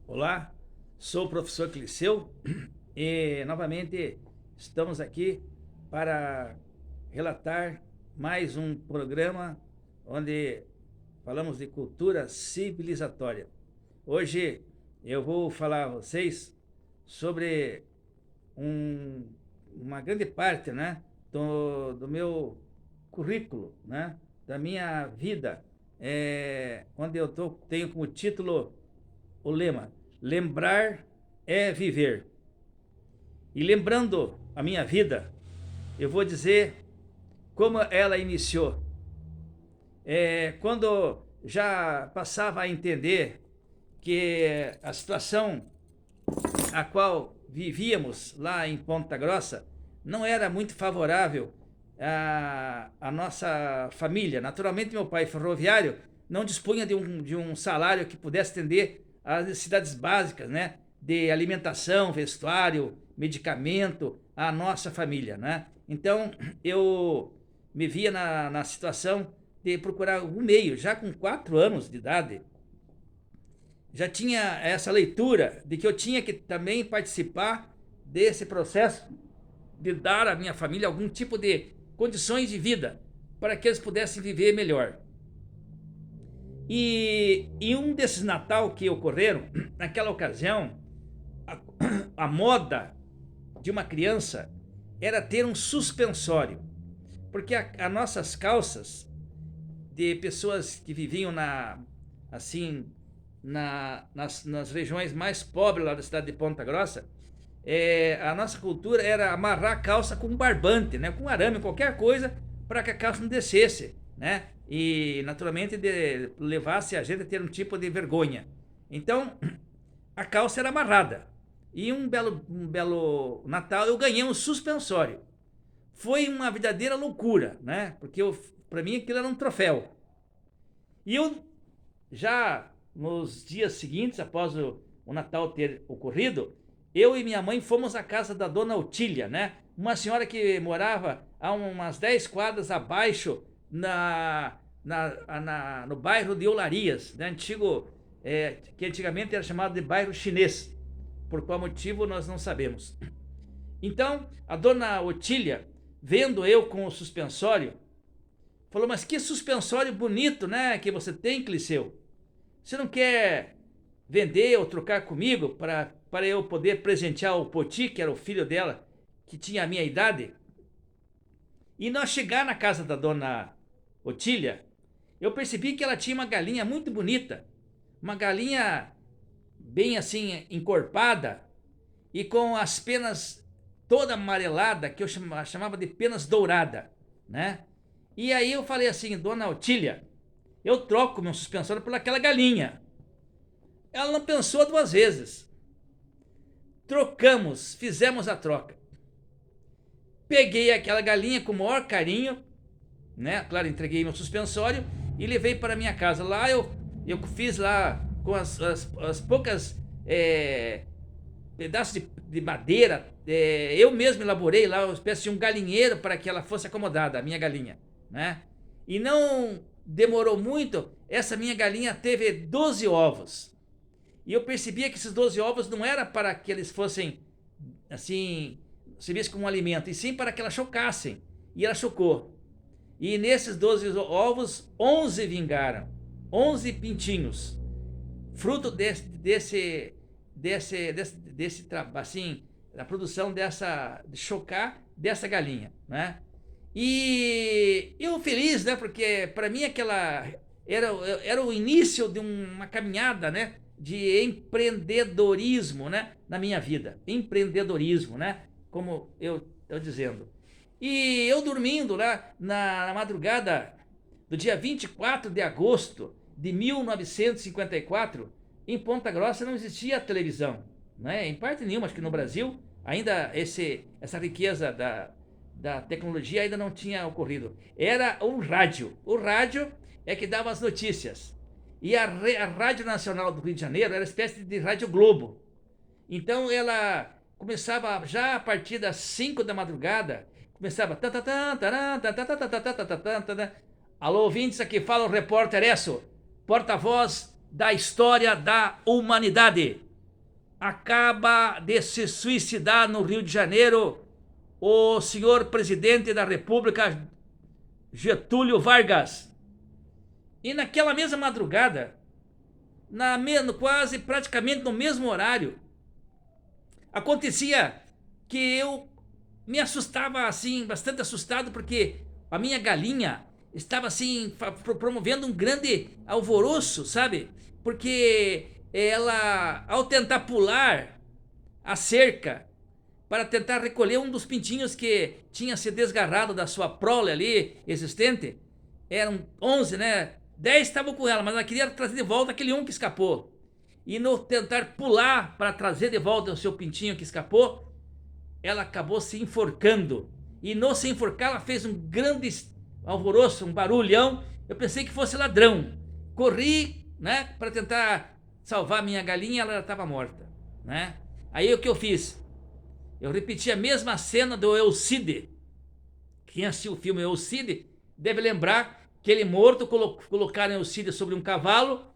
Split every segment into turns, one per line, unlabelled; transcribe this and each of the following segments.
Olá, sou o professor Cliceu e novamente estamos aqui para relatar mais um programa onde falamos de cultura civilizatória. Hoje eu vou falar a vocês sobre um- uma grande parte, né, do meu currículo, né, da minha vida, onde tenho como título o lema: lembrar é viver. E lembrando a minha vida, eu vou dizer como ela iniciou. Quando já passava a entender que a situação a qual vivíamos lá em Ponta Grossa não era muito favorável à nossa família. Naturalmente, meu pai ferroviário não dispunha de um salário que pudesse atender às necessidades básicas, né? De alimentação, vestuário, medicamento, à nossa família, né? Então, eu me via na situação de procurar um meio, já com 4 anos de idade, já tinha essa leitura de que eu tinha que também participar desse processo de dar à minha família algum tipo de condições de vida para que eles pudessem viver melhor. E em um desses Natal que ocorreram, naquela ocasião, a, a moda de uma criança era ter um suspensório, porque as nossas calças de pessoas que viviam assim nas regiões mais pobres lá da cidade de Ponta Grossa, a nossa cultura era amarrar a calça com um barbante, né, com arame, qualquer coisa, para que a calça não descesse, né, e naturalmente levasse a gente a ter um tipo de vergonha. Então, a calça era amarrada. E um belo Natal eu ganhei um suspensório. Foi uma verdadeira loucura, né, porque para mim aquilo era um troféu. E eu já nos dias seguintes, após o Natal ter ocorrido, eu e minha mãe fomos à casa da dona Otília, né? Uma senhora que morava a umas 10 quadras abaixo no bairro de Olarias, né? Que antigamente era chamado de bairro chinês. Por qual motivo nós não sabemos. Então, a dona Otília, vendo eu com o suspensório, falou: mas que suspensório bonito, né, que você tem, Cliceu? Você não quer vender ou trocar comigo para eu poder presentear o Poti, que era o filho dela, que tinha a minha idade? E nós chegar na casa da dona Otília, eu percebi que ela tinha uma galinha muito bonita, uma galinha bem assim encorpada e com as penas toda amarelada, que eu chamava de penas dourada, né? E aí eu falei assim: dona Otília, eu troco meu suspensório por aquela galinha. Ela não pensou 2 vezes. Trocamos, fizemos a troca. Peguei aquela galinha com o maior carinho, né? Claro, entreguei meu suspensório e levei para minha casa. Lá eu fiz lá com as poucas pedaços de madeira. Eu mesmo elaborei lá uma espécie de um galinheiro para que ela fosse acomodada, a minha galinha, né? E não demorou muito, essa minha galinha teve 12 ovos. E eu percebia que esses 12 ovos não era para que eles fossem, assim, servissem como um alimento, e sim para que elas chocassem. E ela chocou. E nesses 12 ovos, 11 vingaram. 11 pintinhos. Fruto desse assim, da produção de chocar dessa galinha, né? E eu feliz, né? Porque para mim aquela era o início de uma caminhada, né? De empreendedorismo, né? Na minha vida, empreendedorismo, né? Como eu estou dizendo. E eu dormindo lá na madrugada do dia 24 de agosto de 1954, em Ponta Grossa não existia televisão, né? Em parte nenhuma, acho que no Brasil ainda essa riqueza da tecnologia ainda não tinha ocorrido. Era o rádio. O rádio é que dava as notícias. E a Rádio Nacional do Rio de Janeiro era uma espécie de Rádio Globo. Então ela começava já a partir das 5 da madrugada, começava. Alô, ouvintes, aqui fala o repórter Esso, porta-voz da história da humanidade. acaba de se suicidar no Rio de Janeiro o senhor presidente da República, Getúlio Vargas. E naquela mesma madrugada, quase praticamente no mesmo horário, acontecia que eu me assustava assim, bastante assustado, porque a minha galinha estava assim promovendo um grande alvoroço, sabe? Porque ela, ao tentar pular a cerca para tentar recolher um dos pintinhos que tinha se desgarrado da sua prole ali existente, eram 11, né? 10 estavam com ela, mas ela queria trazer de volta aquele um que escapou. E no tentar pular para trazer de volta o seu pintinho que escapou, ela acabou se enforcando. E no se enforcar, ela fez um grande alvoroço, um barulhão. Eu pensei que fosse ladrão. Corri, né, para tentar salvar a minha galinha, ela estava morta, né? Aí o que eu fiz? Eu repeti a mesma cena do Alcide. Quem assistiu o filme Alcide deve lembrar que ele morto, colocaram Alcide sobre um cavalo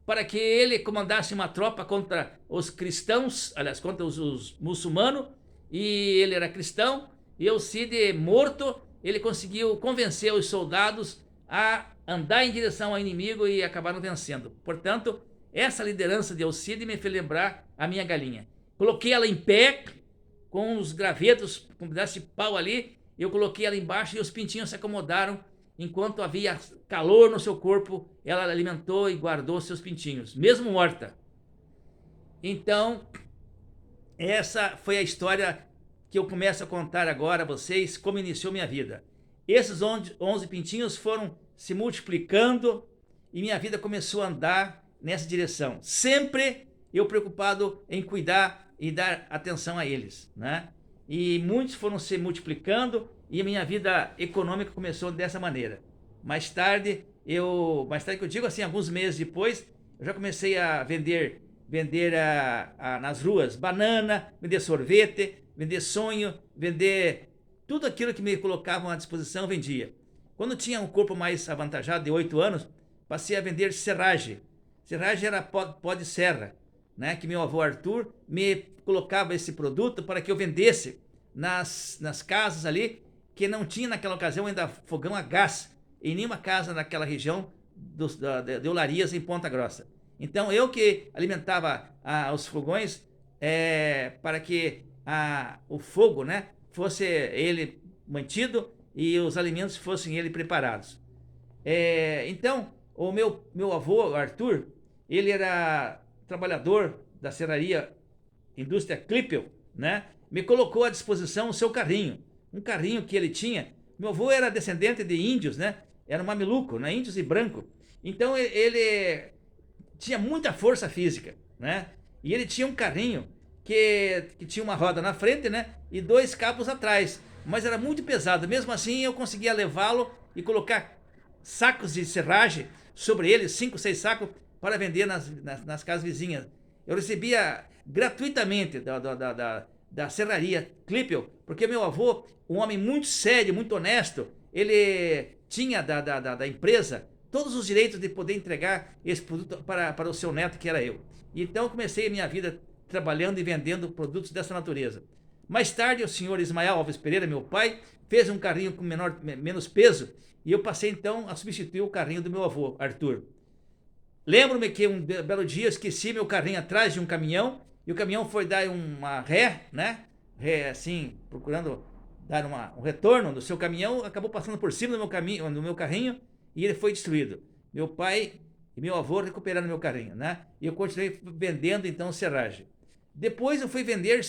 para que ele comandasse uma tropa contra os cristãos, aliás, contra os muçulmanos, e ele era cristão, e Alcide morto, ele conseguiu convencer os soldados a andar em direção ao inimigo e acabaram vencendo. Portanto, essa liderança de Alcide me fez lembrar a minha galinha. Coloquei ela em pé, com os gravetos, com um pedaço de pau ali, eu coloquei ela embaixo e os pintinhos se acomodaram. Enquanto havia calor no seu corpo, ela alimentou e guardou seus pintinhos, mesmo morta. Então, essa foi a história que eu começo a contar agora a vocês, como iniciou minha vida. Esses 11 pintinhos foram se multiplicando e minha vida começou a andar nessa direção. Sempre eu preocupado em cuidar e dar atenção a eles, né? E muitos foram se multiplicando e a minha vida econômica começou dessa maneira. Mais tarde que eu digo assim, alguns meses depois, eu já comecei a vender nas ruas banana, vender sorvete, vender sonho, vender tudo aquilo que me colocavam à disposição, vendia. Quando tinha um corpo mais avantajado, de 8 anos, passei a vender serragem. Serragem era pó de serra, né? Que meu avô Arthur me colocava esse produto para que eu vendesse nas casas ali, que não tinha naquela ocasião ainda fogão a gás em nenhuma casa naquela região de Olarias, em Ponta Grossa. Então eu que alimentava os fogões para que o fogo, né, fosse ele mantido e os alimentos fossem ele preparados. Então o meu avô Arthur, ele era trabalhador da serraria Indústria Klippel, né? Me colocou à disposição o seu carrinho, um carrinho que ele tinha. Meu avô era descendente de índios, né? Era um mameluco, né? Índios e branco. Então ele tinha muita força física, né? E ele tinha um carrinho que tinha uma roda na frente, né? E 2 cabos atrás, mas era muito pesado. Mesmo assim eu conseguia levá-lo e colocar sacos de serragem sobre ele, 5, 6 sacos, para vender nas casas vizinhas. Eu recebia gratuitamente da serraria Klippel, porque meu avô, um homem muito sério, muito honesto, ele tinha da empresa todos os direitos de poder entregar esse produto para o seu neto, que era eu. Então comecei a minha vida trabalhando e vendendo produtos dessa natureza. Mais tarde, o senhor Ismael Alves Pereira, meu pai, fez um carrinho com menos peso, e eu passei então a substituir o carrinho do meu avô, Arthur. Lembro-me que um belo dia eu esqueci meu carrinho atrás de um caminhão, e o caminhão foi dar uma ré, né? Ré, assim, procurando dar um retorno do seu caminhão, acabou passando por cima do meu carrinho, e ele foi destruído. Meu pai e meu avô recuperaram meu carrinho, né? E eu continuei vendendo então serragem. Depois eu fui vender,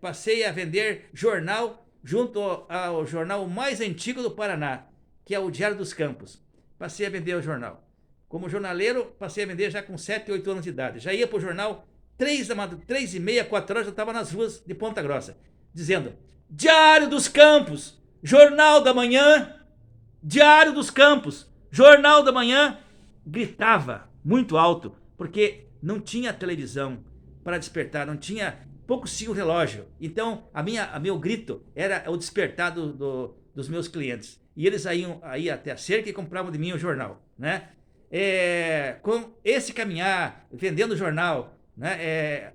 passei a vender jornal junto ao jornal mais antigo do Paraná, que é o Diário dos Campos. Passei a vender o jornal. Como jornaleiro, passei a vender já com 7, 8 anos de idade. Já ia para o jornal 3h30, 4 horas, eu estava nas ruas de Ponta Grossa, dizendo: Diário dos Campos, Jornal da Manhã, Diário dos Campos, Jornal da Manhã. Gritava muito alto, porque não tinha televisão para despertar, não tinha, pouco tinha o relógio. Então, meu grito era o despertar dos meus clientes. E eles iam até a cerca e compravam de mim o jornal, né? Com esse caminhar, vendendo jornal, né?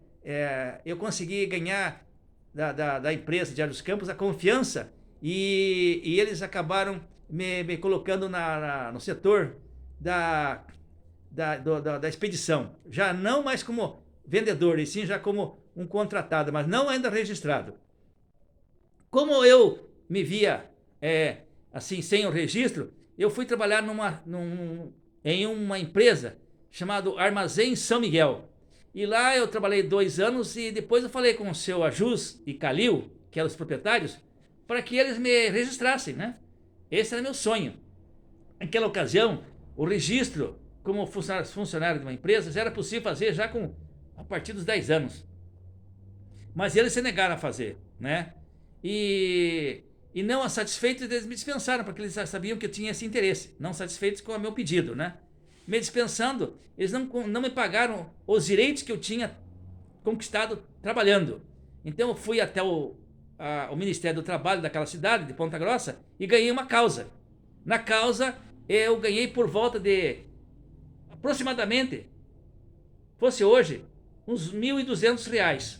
eu consegui ganhar da empresa de Diário dos Campos a confiança e eles acabaram me colocando no setor da expedição. Já não mais como vendedor, e sim já como um contratado, mas não ainda registrado. Como eu me via assim, sem o registro, eu fui trabalhar em uma empresa chamada Armazém São Miguel. E lá eu trabalhei 2 anos e depois eu falei com o seu Ajus e Calil, que eram os proprietários, para que eles me registrassem, né? Esse era meu sonho. Naquela ocasião, o registro como funcionário de uma empresa já era possível fazer já a partir dos 10 anos. Mas eles se negaram a fazer, né? E não satisfeitos, eles me dispensaram, porque eles sabiam que eu tinha esse interesse. Não satisfeitos com o meu pedido, né? Me dispensando, eles não me pagaram os direitos que eu tinha conquistado trabalhando. Então eu fui até o Ministério do Trabalho daquela cidade, de Ponta Grossa, e ganhei uma causa. Na causa, eu ganhei por volta de, aproximadamente, fosse hoje, uns R$ 1.200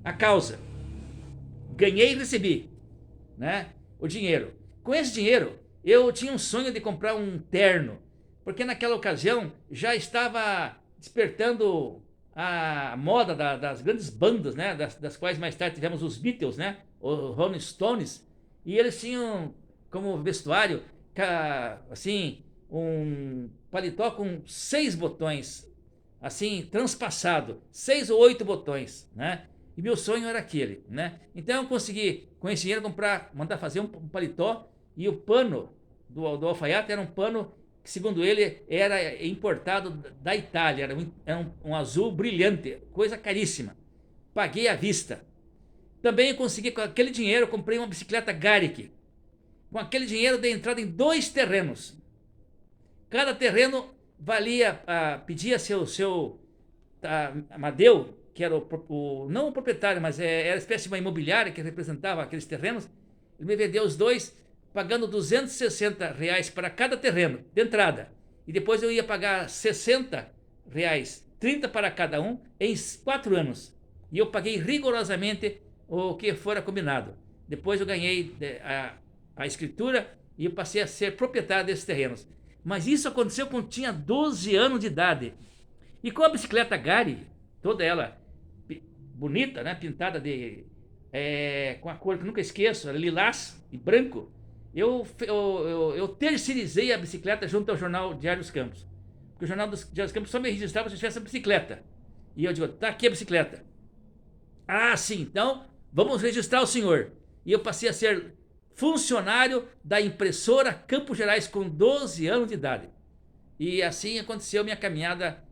a causa. Ganhei e recebi, né, o dinheiro. Com esse dinheiro, eu tinha um sonho de comprar um terno, porque naquela ocasião já estava despertando a moda das grandes bandas, né, das quais mais tarde tivemos os Beatles, né, os Rolling Stones, e eles tinham como vestuário, assim, um paletó com 6 botões, assim, transpassado, 6 ou 8 botões, né? E meu sonho era aquele, né? Então eu consegui, com esse dinheiro, mandar fazer um paletó, e o pano do alfaiate era um pano que, segundo ele, era importado da Itália, era um azul brilhante, coisa caríssima. Paguei à vista. Também eu consegui, com aquele dinheiro, comprei uma bicicleta Garrick. Com aquele dinheiro, dei entrada em 2 terrenos. Cada terreno valia, pedia seu Amadeu, que era não o proprietário, mas era uma espécie de uma imobiliária que representava aqueles terrenos. Ele me vendeu os 2, pagando R$ 260 para cada terreno, de entrada. E depois eu ia pagar R$ 60, 30 para cada um, em 4 anos. E eu paguei rigorosamente o que fora combinado. Depois eu ganhei a escritura e eu passei a ser proprietário desses terrenos. Mas isso aconteceu quando tinha 12 anos de idade. E com a bicicleta Gari, toda ela bonita, né, pintada com a cor que nunca esqueço, lilás e branco, eu terceirizei a bicicleta junto ao jornal Diário dos Campos. Porque o jornal Diário dos Campos só me registrava se eu tivesse a bicicleta. E eu digo, tá aqui a bicicleta. Ah, sim, então vamos registrar o senhor. E eu passei a ser funcionário da impressora Campos Gerais com 12 anos de idade. E assim aconteceu minha caminhada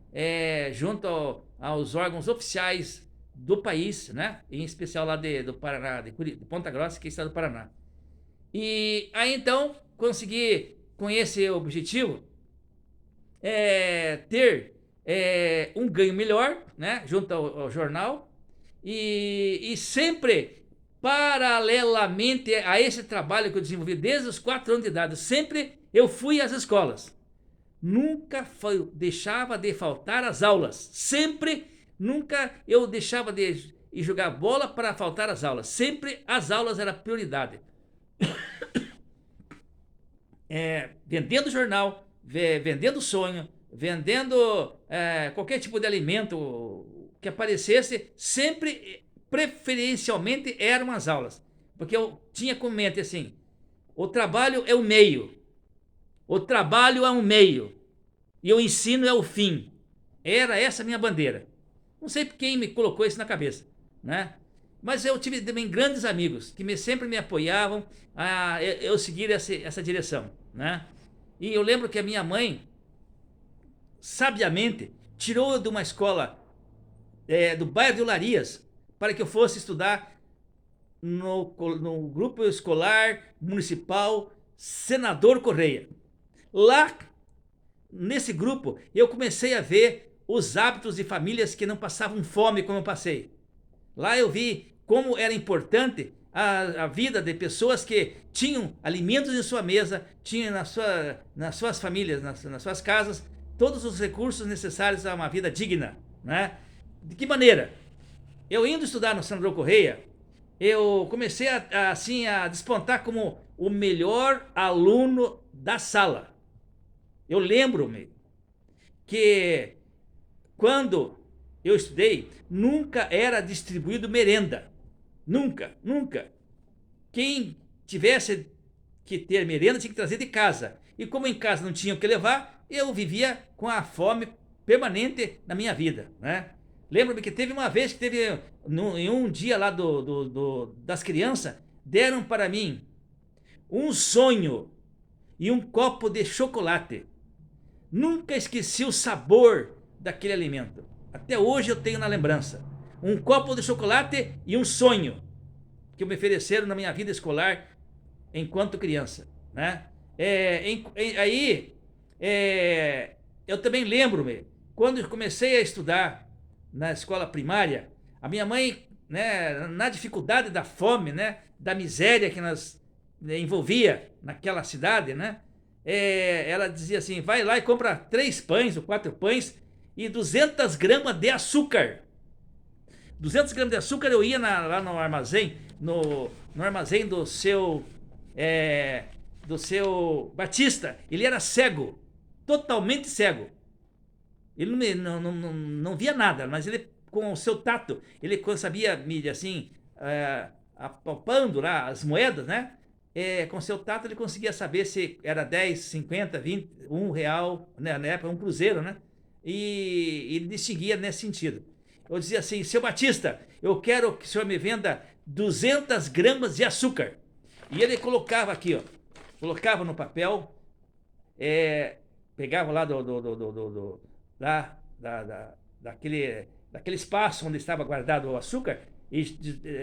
junto aos órgãos oficiais do país, né? Em especial lá do Paraná, de Ponta Grossa, que é o estado do Paraná. E aí então consegui, com esse objetivo, ter um ganho melhor, né? Junto ao jornal, e sempre paralelamente a esse trabalho que eu desenvolvi desde os 4 anos de idade, sempre eu fui às escolas. Nunca deixava de faltar às aulas. Sempre, nunca eu deixava de ir jogar bola para faltar às aulas. Sempre as aulas eram prioridade. Vendendo jornal, vendendo sonho, vendendo qualquer tipo de alimento que aparecesse, sempre, preferencialmente, eram as aulas. Porque eu tinha como mente assim, o trabalho é o meio. O trabalho é um meio e o ensino é o fim. Era essa a minha bandeira. Não sei quem me colocou isso na cabeça, né? Mas eu tive também grandes amigos que sempre me apoiavam a eu seguir essa direção, né? E eu lembro que a minha mãe, sabiamente, tirou de uma escola do bairro de Olarias para que eu fosse estudar no grupo escolar municipal Senador Correia. Lá, nesse grupo, eu comecei a ver os hábitos de famílias que não passavam fome como eu passei. Lá eu vi como era importante a vida de pessoas que tinham alimentos em sua mesa, tinham nas suas famílias, nas suas casas, todos os recursos necessários a uma vida digna, né? De que maneira? eu indo estudar no Sandro Correia, eu comecei assim, a despontar como o melhor aluno da sala. Eu lembro-me que quando eu estudei, nunca era distribuído merenda. Nunca, nunca. Quem tivesse que ter merenda tinha que trazer de casa. E como em casa não tinha o que levar, eu vivia com a fome permanente na minha vida, né? Lembro-me que teve uma vez que teve, em um dia lá das crianças, deram para mim um sonho e um copo de chocolate. Nunca esqueci o sabor daquele alimento. Até hoje eu tenho na lembrança. Um copo de chocolate e um sonho que me ofereceram na minha vida escolar enquanto criança, né? Aí, eu também lembro-me, quando eu comecei a estudar na escola primária, a minha mãe, né, na dificuldade da fome, né, da miséria que nós envolvia naquela cidade, né, ela dizia assim, vai lá e compra 3 pães ou 4 pães e 200 gramas de açúcar. 200 gramas de açúcar. Eu ia lá no armazém, no armazém do seu Batista. Ele era cego, totalmente cego. Ele não via nada, mas ele, com o seu tato, ele sabia me assim, apalpando lá as moedas, né? Com o seu tato ele conseguia saber se era 10, 50, 20, R$ 1, né? Na época um cruzeiro, né? E ele distinguia nesse sentido. Eu dizia assim, seu Batista, eu quero que o senhor me venda 200 gramas de açúcar. E ele colocava aqui, ó, colocava no papel, pegava lá daquele espaço onde estava guardado o açúcar e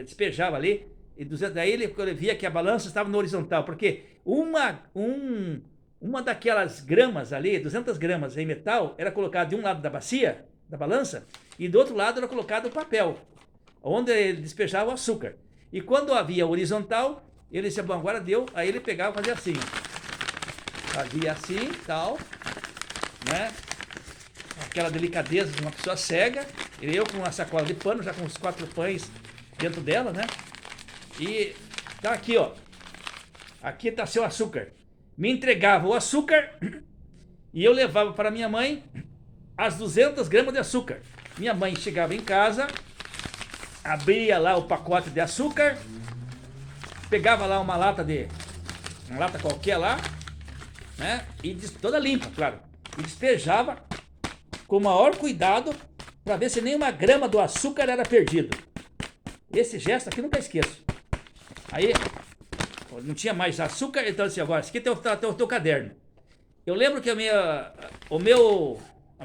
despejava ali. E daí ele via que a balança estava no horizontal, porque uma daquelas gramas ali, 200 gramas em metal, era colocada de um lado da bacia, da balança, e do outro lado era colocado o papel, onde ele despejava o açúcar. E quando havia horizontal, ele disse, bom, agora deu, aí ele pegava e fazia assim. Fazia assim, tal, né? Aquela delicadeza de uma pessoa cega, e eu com uma sacola de pano, já com os 4 pães dentro dela, né? E tá aqui, ó. Aqui tá seu açúcar. Me entregava o açúcar e eu levava para minha mãe as 200 gramas de açúcar. Minha mãe chegava em casa, abria lá o pacote de açúcar, pegava lá uma lata qualquer lá, né? E toda limpa, claro. E despejava com o maior cuidado para ver se nenhuma grama do açúcar era perdido. Esse gesto aqui nunca esqueço. Aí, não tinha mais açúcar, então assim, agora, esse aqui é o teu caderno. Eu lembro que a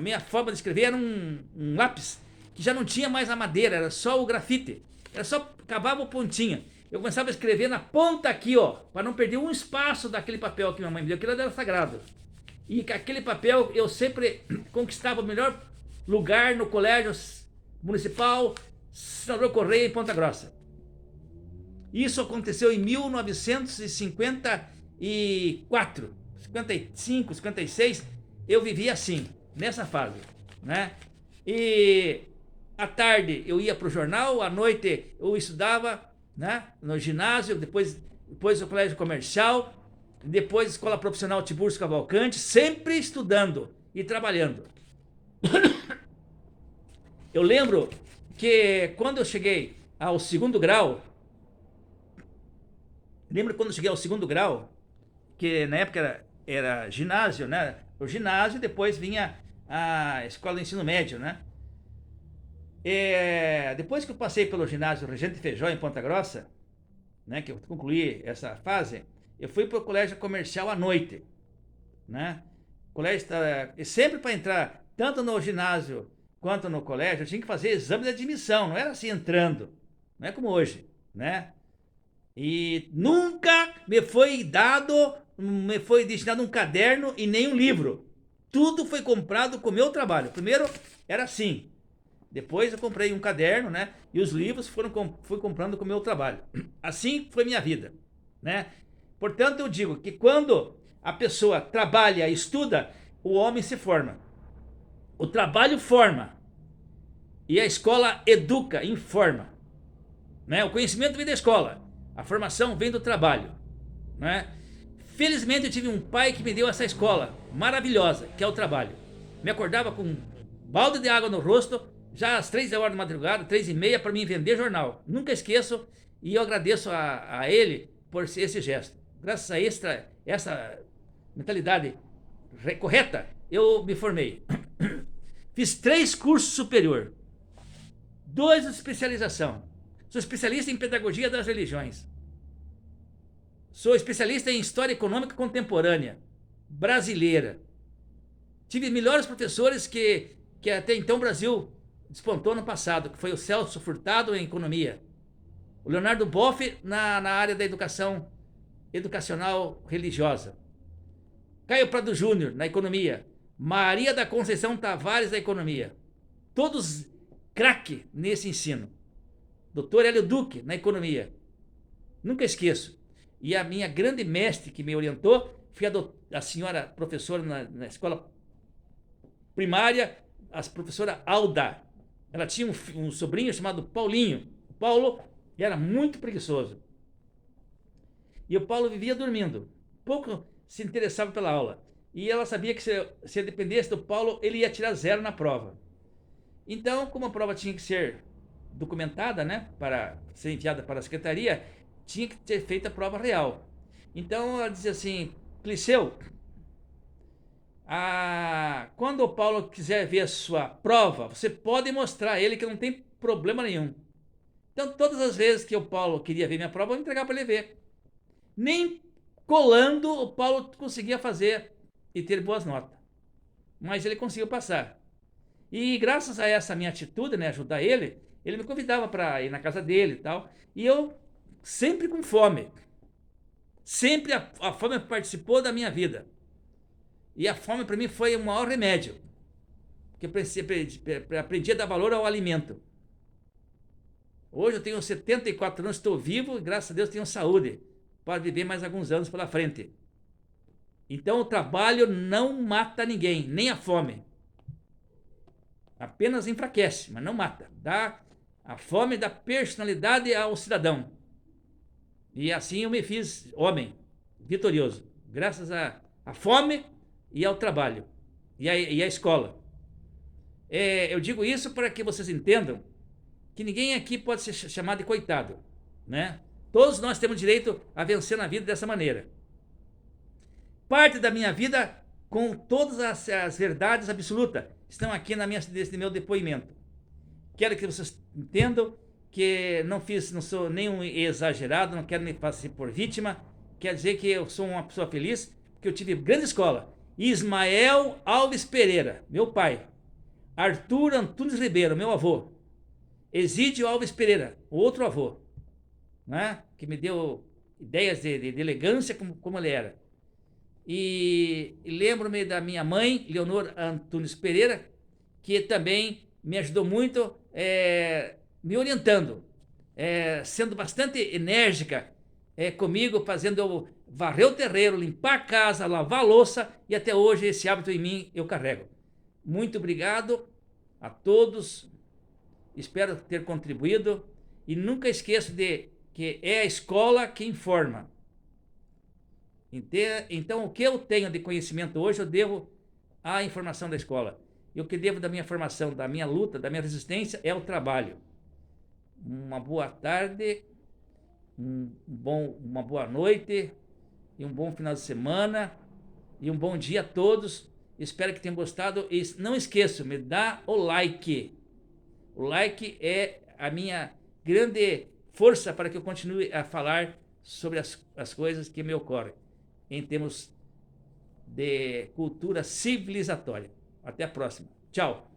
minha forma de escrever era um lápis que já não tinha mais a madeira, era só o grafite. Era só, cavava o pontinha. Eu começava a escrever na ponta aqui, ó, para não perder um espaço daquele papel que minha mãe me deu, aquilo era sagrado. E com aquele papel eu sempre conquistava o melhor lugar no colégio municipal Senador Correia, em Ponta Grossa. Isso aconteceu em 1954, 55, 56, eu vivia assim, nessa fase, né? E à tarde eu ia para o jornal, à noite eu estudava, né, no ginásio, depois o colégio comercial, depois escola profissional Tiburcio Cavalcante, sempre estudando e trabalhando. Eu lembro que quando eu cheguei ao segundo grau, que na época era ginásio, né? O ginásio, depois vinha a escola de ensino médio, né? Depois que eu passei pelo ginásio Regente Feijó em Ponta Grossa, né, que eu concluí essa fase, eu fui para o colégio comercial à noite, né? Colégio, e sempre para entrar, tanto no ginásio quanto no colégio, eu tinha que fazer exame de admissão, não era assim entrando, não é como hoje, né? E nunca me foi destinado um caderno e nem um livro. Tudo foi comprado com o meu trabalho. Primeiro era assim. Depois eu comprei um caderno, né? E os livros fui comprando com o meu trabalho. Assim foi minha vida, né? Portanto, eu digo que quando a pessoa trabalha, estuda, o homem se forma. O trabalho forma. E a escola educa, informa. Né? O conhecimento vem da escola, a formação vem do trabalho. Né? Felizmente eu tive um pai que me deu essa escola maravilhosa, que é o trabalho. Me acordava com um balde de água no rosto, já às 3 horas da madrugada, 3h30, para mim vender jornal. Nunca esqueço e eu agradeço a ele por esse gesto. Graças a essa mentalidade correta, eu me formei. Fiz 3 cursos superior, 2 de especialização. Sou especialista em pedagogia das religiões. Sou especialista em história econômica contemporânea, brasileira. Tive melhores professores que até então o Brasil despontou no passado, que foi o Celso Furtado em economia, o Leonardo Boff na área da educacional religiosa, Caio Prado Júnior na economia, Maria da Conceição Tavares da economia. Todos craque nesse ensino. Dr. Hélio Duque na economia. Nunca esqueço. E a minha grande mestre que me orientou foi a senhora professora na escola primária, a professora Alda. Ela tinha um sobrinho chamado Paulinho. O Paulo era muito preguiçoso. E o Paulo vivia dormindo. Pouco se interessava pela aula. E ela sabia que se dependesse do Paulo, ele ia tirar 0 na prova. Então, como a prova tinha que ser documentada, né, para ser enviada para a secretaria, tinha que ter feito a prova real. Então ela dizia assim: Cliceu, quando o Paulo quiser ver a sua prova, você pode mostrar a ele que não tem problema nenhum. Então todas as vezes que o Paulo queria ver minha prova, eu entregava para ele ver. Nem colando o Paulo conseguia fazer e ter boas notas, mas ele conseguiu passar. E graças a essa minha atitude, né, ajudar ele me convidava para ir na casa dele e tal. E eu sempre com fome. Sempre a fome participou da minha vida. E a fome para mim foi o maior remédio. Porque eu aprendi a dar valor ao alimento. Hoje eu tenho 74 anos, estou vivo e graças a Deus tenho saúde para viver mais alguns anos pela frente. Então o trabalho não mata ninguém, nem a fome. Apenas enfraquece, mas não mata. A fome dá personalidade ao cidadão. E assim eu me fiz homem, vitorioso, graças à fome e ao trabalho, e à escola. Eu digo isso para que vocês entendam que ninguém aqui pode ser chamado de coitado, né? Todos nós temos direito a vencer na vida dessa maneira. Parte da minha vida, com todas as verdades absolutas, estão aqui nesse meu depoimento. Quero que vocês entendam que não sou nenhum exagerado, não quero me fazer por vítima. Quer dizer que eu sou uma pessoa feliz, porque eu tive grande escola. Ismael Alves Pereira, meu pai. Arthur Antunes Ribeiro, meu avô. Exídio Alves Pereira, outro avô, né? Que me deu ideias de elegância como ele era. E lembro-me da minha mãe, Leonor Antunes Pereira, que também me ajudou muito, me orientando, sendo bastante enérgica comigo, fazendo eu varrer o terreiro, limpar a casa, lavar a louça, e até hoje esse hábito em mim eu carrego. Muito obrigado a todos, espero ter contribuído, e nunca esqueço de que é a escola que informa. Então o que eu tenho de conhecimento hoje eu devo à informação da escola. E o que devo da minha formação, da minha luta, da minha resistência é o trabalho. Uma boa tarde, uma boa noite, e um bom final de semana, e um bom dia a todos. Espero que tenham gostado. E não esqueçam, me dá o like. O like é a minha grande força para que eu continue a falar sobre as coisas que me ocorrem em termos de cultura civilizatória. Até a próxima. Tchau.